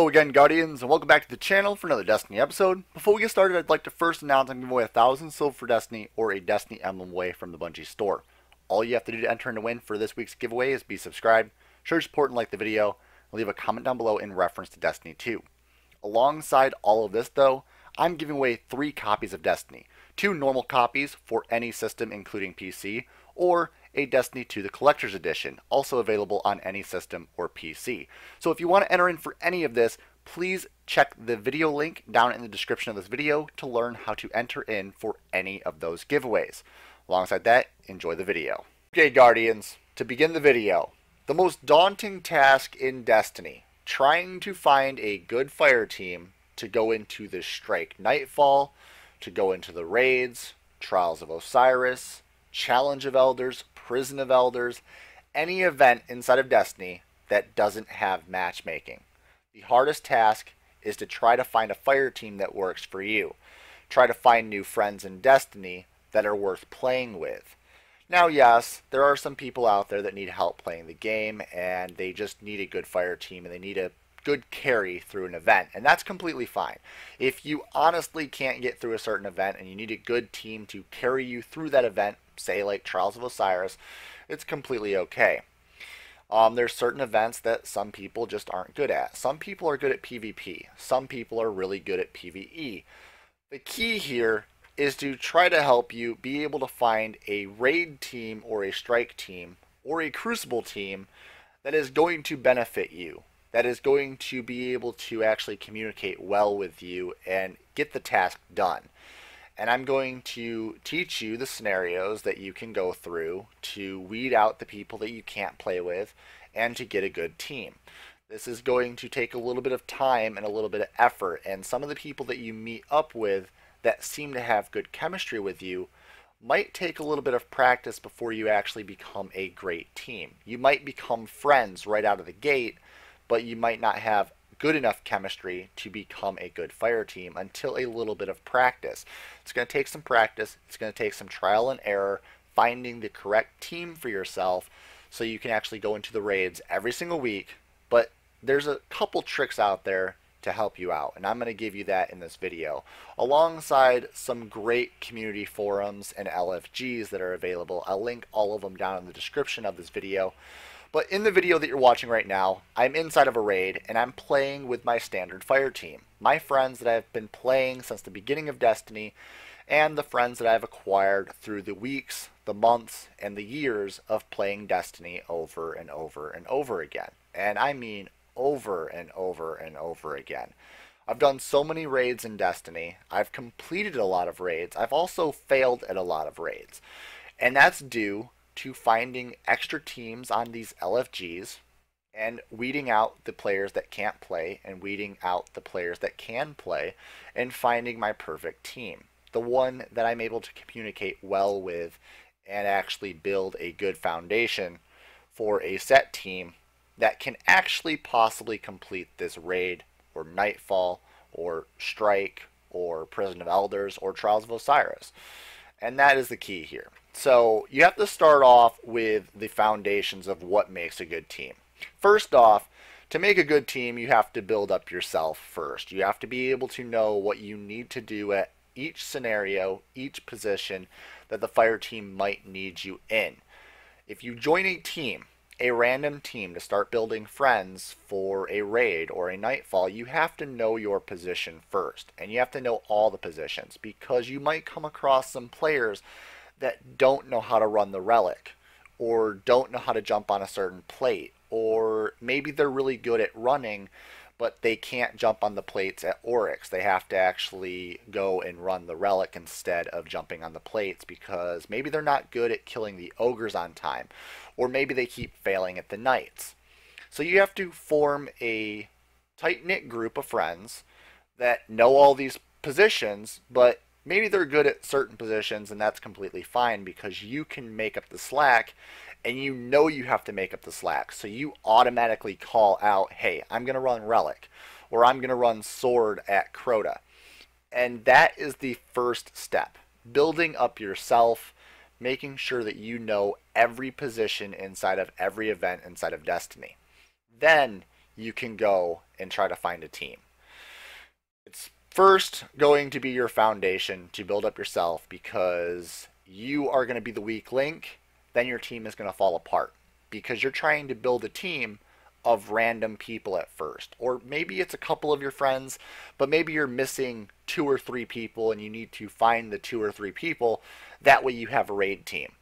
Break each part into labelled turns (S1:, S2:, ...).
S1: Hello again, Guardians, and welcome back to the channel for another Destiny episode. Before we get started, I'd like to first announce I'm giving away 1,000 silver for Destiny or a Destiny emblem away from the Bungie store. All you have to do to enter and to win for this week's giveaway is be subscribed, show your support and like the video, and leave a comment down below in reference to Destiny 2. Alongside all of this though, I'm giving away 3 copies of Destiny, 2 normal copies for any system including PC, or a Destiny 2 the Collector's Edition, also available on any system or PC. So if you want to enter in for any of this, please check the video link down in the description of this video to learn how to enter in for any of those giveaways. Alongside that, enjoy the video. Okay, Guardians, to begin the video, the most daunting task in Destiny, trying to find a good fire team to go into the Strike Nightfall, to go into the raids, Trials of Osiris, Challenge of Elders, Prison of Elders, any event inside of Destiny that doesn't have matchmaking. The hardest task is to try to find a fire team that works for you. Try to find new friends in Destiny that are worth playing with. Now yes, there are some people out there that need help playing the game and they just need a good fire team and they need a good carry through an event, and that's completely fine. If you honestly can't get through a certain event and you need a good team to carry you through that event, say like Trials of Osiris, it's completely okay. There's certain events that some people just aren't good at. Some people are good at PvP. Some people are really good at PvE. The key here is to try to help you be able to find a raid team or a strike team or a crucible team that is going to benefit you, that is going to be able to actually communicate well with you and get the task done. And I'm going to teach you the scenarios that you can go through to weed out the people that you can't play with and to get a good team. This is going to take a little bit of time and a little bit of effort, and some of the people that you meet up with that seem to have good chemistry with you might take a little bit of practice before you actually become a great team. You might become friends right out of the gate, but you might not have good enough chemistry to become a good fire team until a little bit of practice. It's going to take some practice. It's going to take some trial and error, finding the correct team for yourself so you can actually go into the raids every single week. But there's a couple tricks out there to help you out, and I'm going to give you that in this video, alongside some great community forums and LFGs that are available. I'll link all of them down in the description of this video. But in the video that you're watching right now, I'm inside of a raid and I'm playing with my standard fire team. My friends that I've been playing since the beginning of Destiny, and the friends that I've acquired through the weeks, the months, and the years of playing Destiny over and over and over again. And I mean over and over and over again. I've done so many raids in Destiny. I've completed a lot of raids. I've also failed at a lot of raids. And that's due to finding extra teams on these LFGs and weeding out the players that can't play and weeding out the players that can play and finding my perfect team. The one that I'm able to communicate well with and actually build a good foundation for a set team that can actually possibly complete this raid or Nightfall or Strike or Prison of Elders or Trials of Osiris. And that is the key here. So you have to start off with the foundations of what makes a good team. First off, to make a good team, you have to build up yourself first. You have to be able to know what you need to do at each scenario, each position that the fire team might need you in. If you join a team, a random team, to start building friends for a raid or a Nightfall, you have to know your position first. And you have to know all the positions, because you might come across some players that don't know how to run the relic, or don't know how to jump on a certain plate, or maybe they're really good at running but they can't jump on the plates at Oryx. They have to actually go and run the relic instead of jumping on the plates because maybe they're not good at killing the ogres on time, or maybe they keep failing at the knights. So you have to form a tight-knit group of friends that know all these positions, but maybe they're good at certain positions, and that's completely fine because you can make up the slack, and you know you have to make up the slack. So you automatically call out, hey, I'm going to run Relic, or I'm going to run Sword at Crota. And that is the first step. Building up yourself, making sure that you know every position inside of every event inside of Destiny. Then you can go and try to find a team. It's first going to be your foundation to build up yourself, because you are going to be the weak link. Then your team is going to fall apart because you're trying to build a team of random people at first. Or maybe it's a couple of your friends, but maybe you're missing 2 or 3 people and you need to find the 2 or 3 people. That way you have a raid team.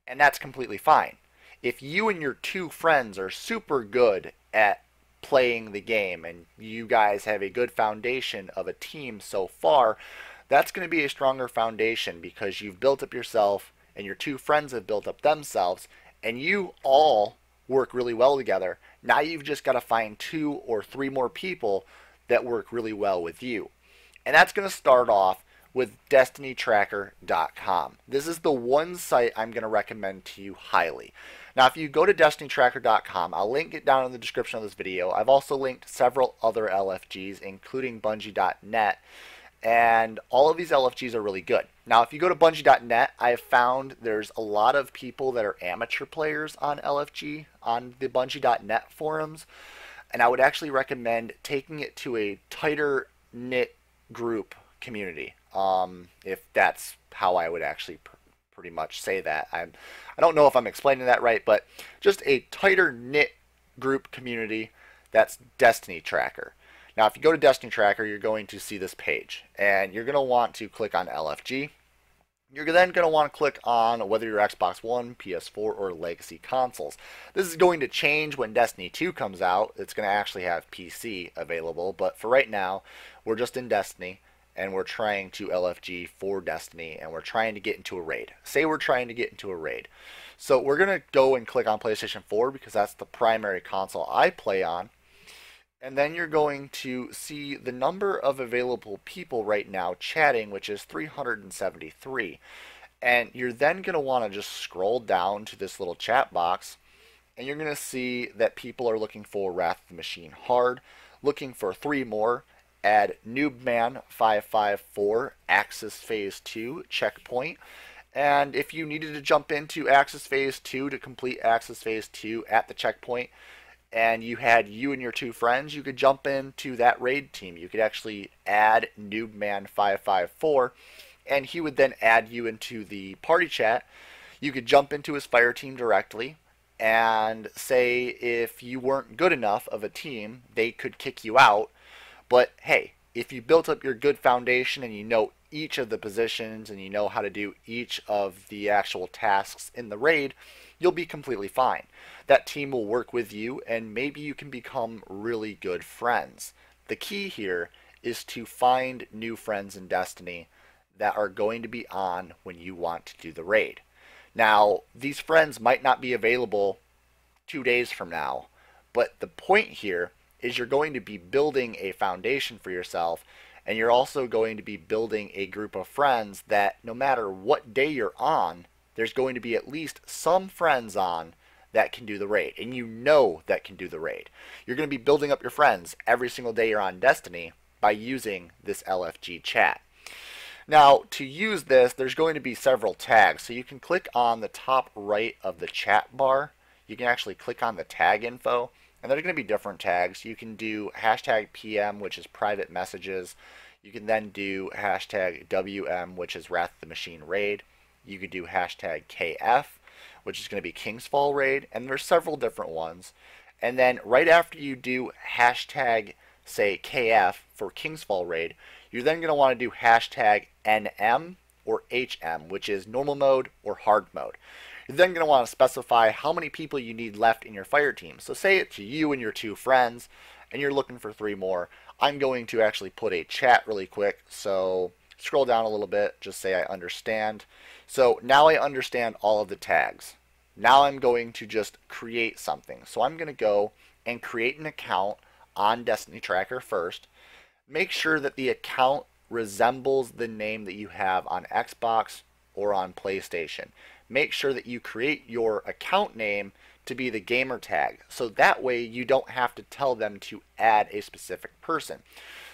S1: And that's completely fine. If you and your 2 friends are super good at playing the game and you guys have a good foundation of a team so far, that's going to be a stronger foundation because you've built up yourself and your 2 friends have built up themselves, and you all work really well together. Now you've just got to find 2 or 3 more people that work really well with you. And that's going to start off with destinytracker.com. This is the one site I'm going to recommend to you highly. Now, if you go to destinytracker.com, I'll link it down in the description of this video. I've also linked several other LFGs, including bungie.net, and all of these LFGs are really good. Now, if you go to bungie.net, I have found there's a lot of people that are amateur players on LFG, on the bungie.net forums, and I would actually recommend taking it to a tighter knit group community, if that's how I would actually pretty much say that. I don't know if I'm explaining that right, but just a tighter knit group community. That's Destiny Tracker. Now, if you go to Destiny Tracker, you're going to see this page, and you're going to want to click on LFG. You're then going to want to click on whether you're Xbox One, PS4, or Legacy consoles. This is going to change when Destiny 2 comes out. It's going to actually have PC available, but for right now, we're just in Destiny, and we're trying to LFG for Destiny, and we're trying to get into a raid. Say we're trying to get into a raid. So we're going to go and click on PlayStation 4 because that's the primary console I play on. And then you're going to see the number of available people right now chatting, which is 373. And you're then going to want to just scroll down to this little chat box, and you're going to see that people are looking for Wrath of the Machine Hard, looking for 3 more, add Noobman554, Axis Phase 2, checkpoint. And if you needed to jump into Axis Phase 2 to complete Axis Phase 2 at the checkpoint, and you had you and your 2 friends, you could jump into that raid team. You could actually add Noobman554, and he would then add you into the party chat. You could jump into his fire team directly, and say if you weren't good enough of a team, they could kick you out. But hey, if you built up your good foundation and you know each of the positions and you know how to do each of the actual tasks in the raid, you'll be completely fine. That team will work with you, and maybe you can become really good friends. The key here is to find new friends in Destiny that are going to be on when you want to do the raid. Now, these friends might not be available 2 days from now, but the point here is you're going to be building a foundation for yourself, and you're also going to be building a group of friends that no matter what day you're on, there's going to be at least some friends on that can do the raid, and you know that can do the raid. You're going to be building up your friends every single day you're on Destiny by using this LFG chat. Now, to use this, there's going to be several tags, so you can click on the top right of the chat bar. You can actually click on the tag info, and there's going to be different tags. You can do hashtag PM, which is private messages. You can then do hashtag WM, which is Wrath of the Machine Raid. You could do hashtag KF, which is going to be Kingsfall Raid, and there's several different ones. And then right after you do hashtag, say, KF for Kingsfall Raid, you're then going to want to do hashtag NM or HM, which is normal mode or hard mode. You're then going to want to specify how many people you need left in your fire team. So say it's you and your 2 friends, and you're looking for 3 more. I'm going to actually put a chat really quick, so scroll down a little bit, just say I understand. So now I understand all of the tags. Now I'm going to just create something. So I'm going to go and create an account on Destiny Tracker first. Make sure that the account resembles the name that you have on Xbox or on PlayStation. Make sure that you create your account name to be the gamer tag, so that way you don't have to tell them to add a specific person.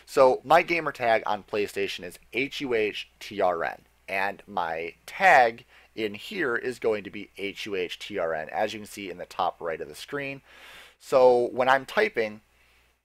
S1: So my gamer tag on PlayStation is HUHTRN, and my tag in here is going to be HUHTRN, as you can see in the top right of the screen. So when I'm typing,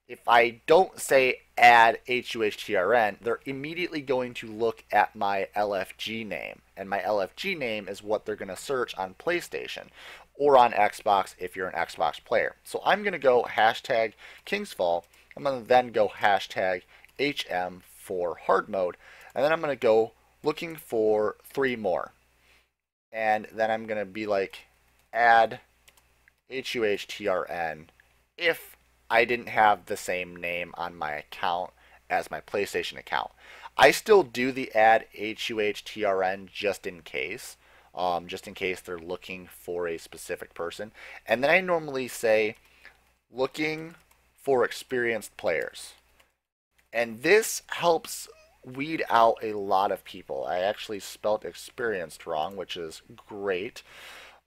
S1: If I don't say add HUHTRN, they're immediately going to look at my LFG name. And my LFG name is what they're going to search on PlayStation or on Xbox if you're an Xbox player. So I'm going to go hashtag Kingsfall. I'm going to then go hashtag HM for hard mode. And then I'm going to go looking for 3 more. And then I'm going to be like add HUHTRN if I didn't have the same name on my account as my PlayStation account. I still do the add HUHTRN just in case they're looking for a specific person. And then I normally say looking for experienced players. And this helps weed out a lot of people. I actually spelt experienced wrong, which is great.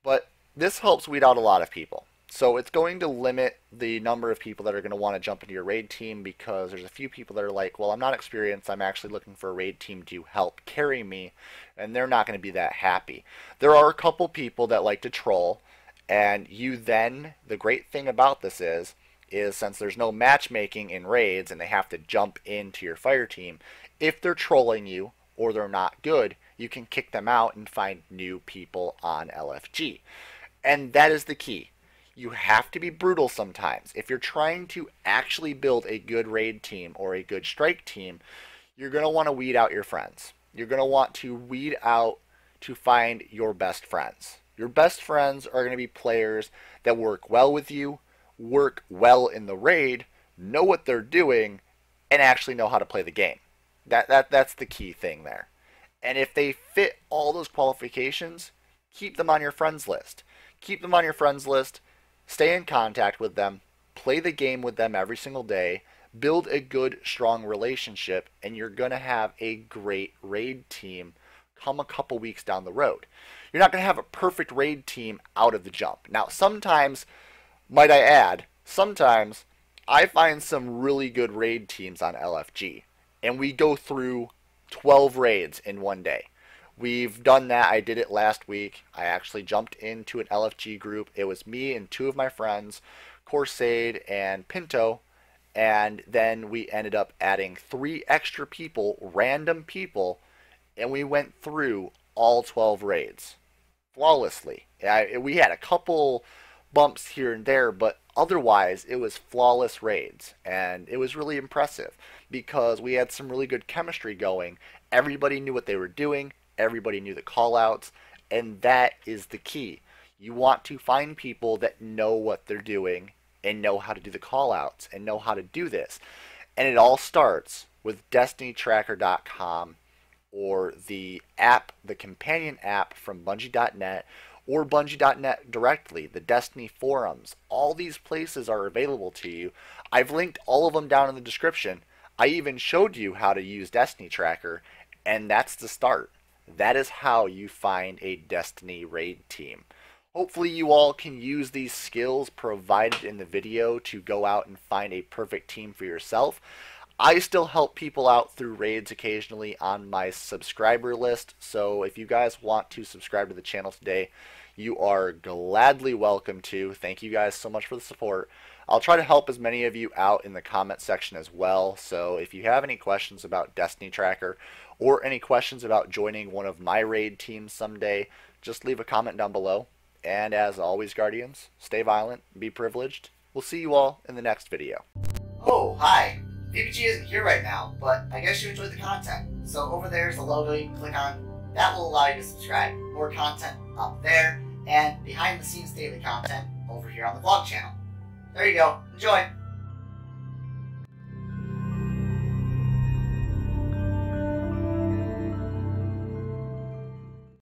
S1: But this helps weed out a lot of people. So it's going to limit the number of people that are going to want to jump into your raid team, because there's a few people that are like, well, I'm not experienced, I'm actually looking for a raid team to help carry me, and they're not going to be that happy. There are a couple people that like to troll, and the great thing about this is since there's no matchmaking in raids and they have to jump into your fire team, if they're trolling you or they're not good, you can kick them out and find new people on LFG. And that is the key. You have to be brutal sometimes. If you're trying to actually build a good raid team or a good strike team, you're going to want to weed out your friends. You're going to want to weed out to find your best friends. Your best friends are going to be players that work well with you, work well in the raid, know what they're doing, and actually know how to play the game. That's the key thing there. And if they fit all those qualifications, keep them on your friends list. Keep them on your friends list. Stay in contact with them, play the game with them every single day, build a good, strong relationship, and you're going to have a great raid team come a couple weeks down the road. You're not going to have a perfect raid team out of the jump. Now, sometimes, might I add, sometimes I find some really good raid teams on LFG, and we go through 12 raids in one day. We've done that. I did it last week. I actually jumped into an LFG group. It was me and 2 of my friends, Corsaid and Pinto, and then we ended up adding 3 extra people, random people, and we went through all 12 raids flawlessly. We had a couple bumps here and there, but otherwise it was flawless raids, and it was really impressive because we had some really good chemistry going. Everybody knew what they were doing. Everybody knew the callouts, and that is the key. You want to find people that know what they're doing and know how to do the callouts and know how to do this. And it all starts with DestinyTracker.com or the app, the companion app from Bungie.net, or Bungie.net directly, the Destiny forums. All these places are available to you. I've linked all of them down in the description. I even showed you how to use Destiny Tracker, and that's the start. That is how you find a Destiny raid team. Hopefully you all can use these skills provided in the video to go out and find a perfect team for yourself. I still help people out through raids occasionally on my subscriber list, so if you guys want to subscribe to the channel today, you are gladly welcome to. Thank you guys so much for the support. I'll try to help as many of you out in the comment section as well, so if you have any questions about Destiny Tracker or any questions about joining one of my raid teams someday, just leave a comment down below. And as always, Guardians, stay violent, be privileged. We'll see you all in the next video.
S2: Oh, hi. PPG isn't here right now, but I guess you enjoyed the content. So over there's the logo you can click on. That will allow you to subscribe. More content up there, and behind the scenes daily content over here on the vlog channel. There you go. Enjoy.